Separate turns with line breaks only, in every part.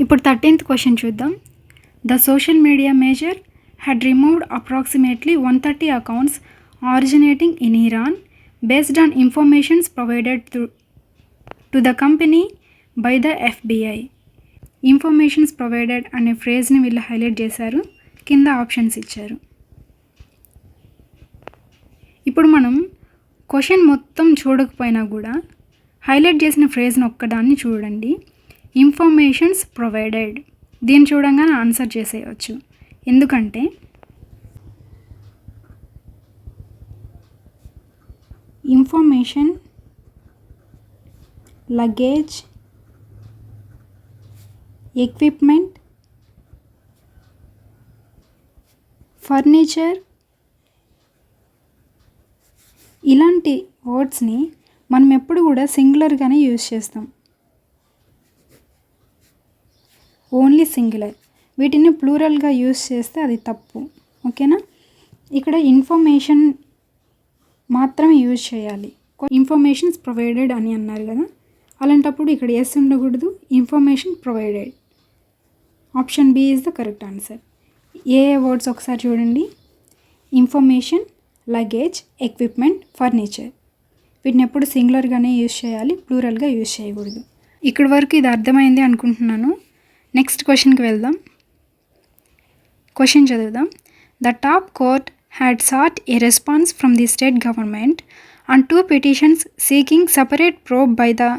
ఇప్పుడు 13th question చూద్దాం. The social media major had removed approximately 130 accounts originating in Iran based on information provided to the company by the FBI. Informations provided అనే ఫ్రేజ్ని వీళ్ళు highlight చేశారు. కింద options ఇచ్చారు. ఇప్పుడు మనం క్వశ్చన్ మొత్తం చూడకపోయినా కూడా హైలైట్ చేసిన ఫ్రేజ్ని ఒక్కదాన్ని చూడండి. ఇన్ఫర్మేషన్స్ ప్రొవైడెడ్ దీన్ని చూడంగానే ఆన్సర్ చేసేయచ్చు. ఎందుకంటే ఇన్ఫర్మేషన్, లగేజ్, ఎక్విప్మెంట్, ఫర్నిచర్ ఇలాంటి వర్డ్స్ని మనం ఎప్పుడు కూడా సింగులర్గానే యూజ్ చేస్తాం. Only singular. వీటిని ప్లూరల్గా యూజ్ చేస్తే అది తప్పు. ఓకేనా? ఇక్కడ ఇన్ఫర్మేషన్ మాత్రమే యూజ్ చేయాలి. ఇన్ఫర్మేషన్స్ ప్రొవైడెడ్ అని అన్నారు కదా, అలాంటప్పుడు ఇక్కడ ఎస్ ఉండకూడదు. Information provided. Option B is the correct answer. ఏ వర్డ్స్ ఒకసారి చూడండి. Information, luggage, equipment, furniture. వీటిని ఎప్పుడు సింగులర్గానే యూజ్ చేయాలి, ప్లూరల్గా యూజ్ చేయకూడదు. ఇక్కడి వరకు ఇది అర్థమైంది అనుకుంటున్నాను. నెక్స్ట్ క్వశ్చన్కి వెళ్దాం. క్వశ్చన్ చదువుదాం. The top court had sought a response from the state government on 2 petitions seeking separate probe by the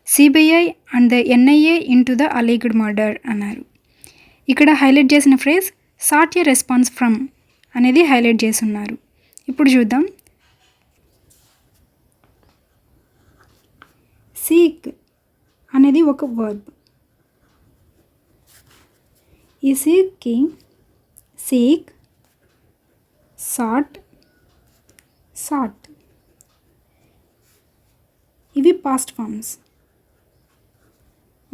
CBI and the NIA into the alleged murder అన్నారు. ఇక్కడ హైలైట్ చేసిన phrase sought a response from అనేది highlight చేసి ఉన్నారు. ఇప్పుడు చూద్దాం. Seek అనేది ఒక వర్బ్. ఈ సీక్కి సీక్, సాట్, సాట్ ఇవి పాస్ట్ ఫార్మ్స్.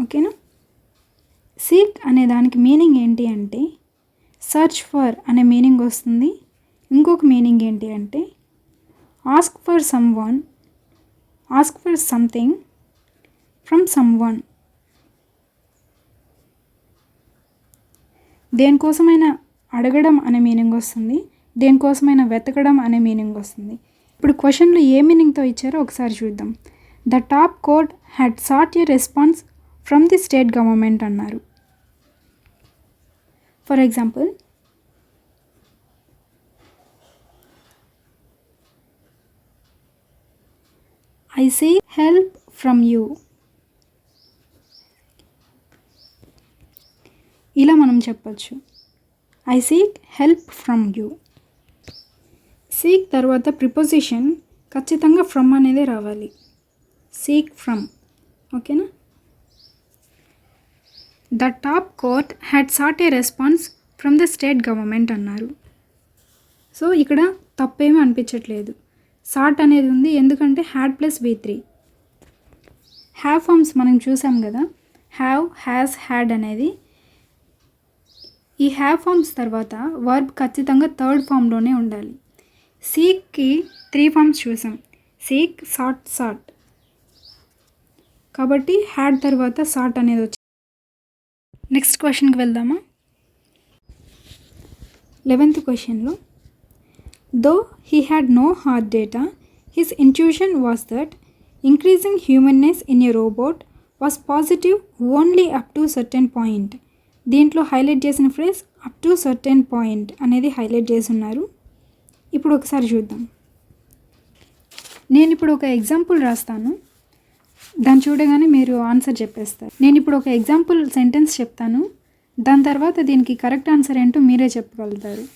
ఓకేనా? సీక్ అనే దానికి మీనింగ్ ఏంటి అంటే సర్చ్ ఫర్ అనే మీనింగ్ వస్తుంది. ఇంకొక మీనింగ్ ఏంటి అంటే ask for someone, ask for something from someone. దేనికోసమైనా అడగడం అనే మీనింగ్ వస్తుంది, దేనికోసమైనా వెతకడం అనే మీనింగ్ వస్తుంది. ఇప్పుడు క్వశ్చన్లో ఏ మీనింగ్తో ఇచ్చారో ఒకసారి చూద్దాం. The top court had sought a response from the state government అన్నారు. For example, I seek help from you. ఇలా మనం చెప్పచ్చు. I seek help from you. Seek తర్వాత ప్రిపోజిషన్ ఖచ్చితంగా ఫ్రమ్ అనేది రావాలి. Seek from. ఓకేనా? The top court had sought a response from the state government అన్నారు. సో ఇక్కడ తప్పేమీ అనిపించట్లేదు. సాట్ అనేది ఉంది ఎందుకంటే had plus V3. Have forms మనం చూసాం కదా, హ్యావ్, హ్యాస్, హ్యాడ్ అనేది. ఈ హ్యావ్ ఫార్మ్స్ తర్వాత వర్బ్ ఖచ్చితంగా థర్డ్ ఫామ్లోనే ఉండాలి. సీక్కి 3 ఫార్మ్స్ చూసాం. సీక్, సాట్, సాట్. కాబట్టి హ్యాడ్ తర్వాత సాట్ అనేది వచ్చింది. నెక్స్ట్ క్వశ్చన్కి వెళ్దామా? 11th క్వశ్చన్లో though he had no hard data his intuition was that increasing humanness in a robot was positive only up to certain point. దీంట్లో హైలైట్ చేసిన phrase up to certain point అనేది highlight చేసి ఉన్నారు. ఇప్పుడు ఒకసారి చూద్దాం. నేను ఇప్పుడు ఒక ఎగ్జాంపుల్ రాస్తాను, దాన్ని చూడగానే మీరు ఆన్సర్ చెప్పేస్తారు. నేను ఇప్పుడు ఒక ఎగ్జాంపుల్ సెంటెన్స్ చెప్తాను, దాని తర్వాత దీనికి కరెక్ట్ ఆన్సర్ ఏంటో మీరే చెప్పగలుగుతారు.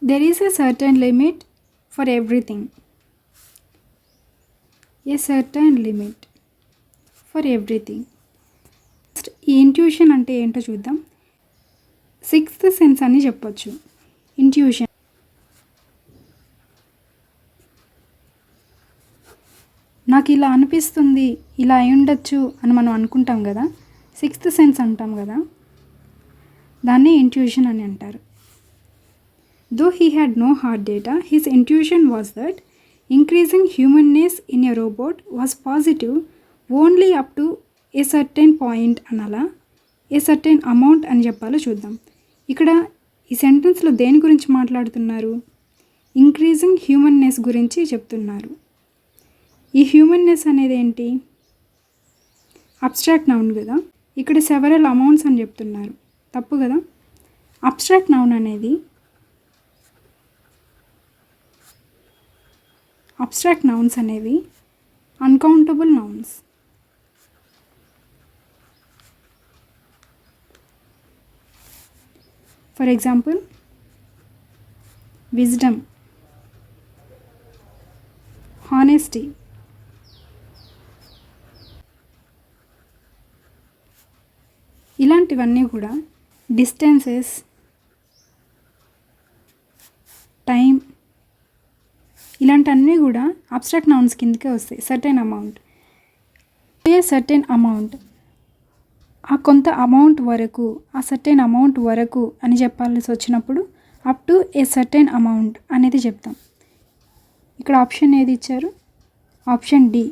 There is a certain limit for everything. A certain limit for everything. ఈ ఇంట్యూషన్ అంటే ఏంటో చూద్దాం. 6th సెన్స్ అని చెప్పొచ్చు. ఇంట్యూషన్ నాకు ఇలా అనిపిస్తుంది, ఇలా అయి ఉండొచ్చు అని మనం అనుకుంటాం కదా. సిక్స్త్ సెన్స్ అంటాం కదా, దాన్ని ఇంట్యూషన్ అని అంటారు. Though he had no hard data, his intuition was that increasing humanness in a robot was positive only up to a certain point అనాలా, ఏ సర్టెన్ అమౌంట్ అని చెప్పాలో చూద్దాం. ఇక్కడ ఈ సెంటెన్స్లో దేని గురించి మాట్లాడుతున్నారు? ఇంక్రీజింగ్ హ్యూమన్నెస్ గురించి చెప్తున్నారు. ఈ హ్యూమన్నెస్ అనేది ఏంటి? అబ్స్ట్రాక్ట్ నౌన్ కదా. ఇక్కడ సెవరల్ అమౌంట్స్ అని చెప్తున్నారు, తప్పు కదా. అబ్స్ట్రాక్ట్ నౌన్ అనేది అబ్స్ట్రాక్ట్ నౌన్స్ అనేవి uncountable nouns. For example wisdom, honesty, ఇలాంటివన్నీ కూడా డిస్టెన్సెస్, టైం, ఇలాంటివన్నీ కూడా అబ్స్ట్రాక్ట్ నౌన్స్ కిందకే వస్తాయి. Certain amount, a certain amount, ఆ కొంత అమౌంట్ వరకు, ఆ సర్టెన్ అమౌంట్ వరకు అని చెప్పాల్సి వచ్చినప్పుడు up to a certain amount అనేది చెప్తాం. ఇక్కడ ఆప్షన్ ఏది ఇచ్చారు? Option D,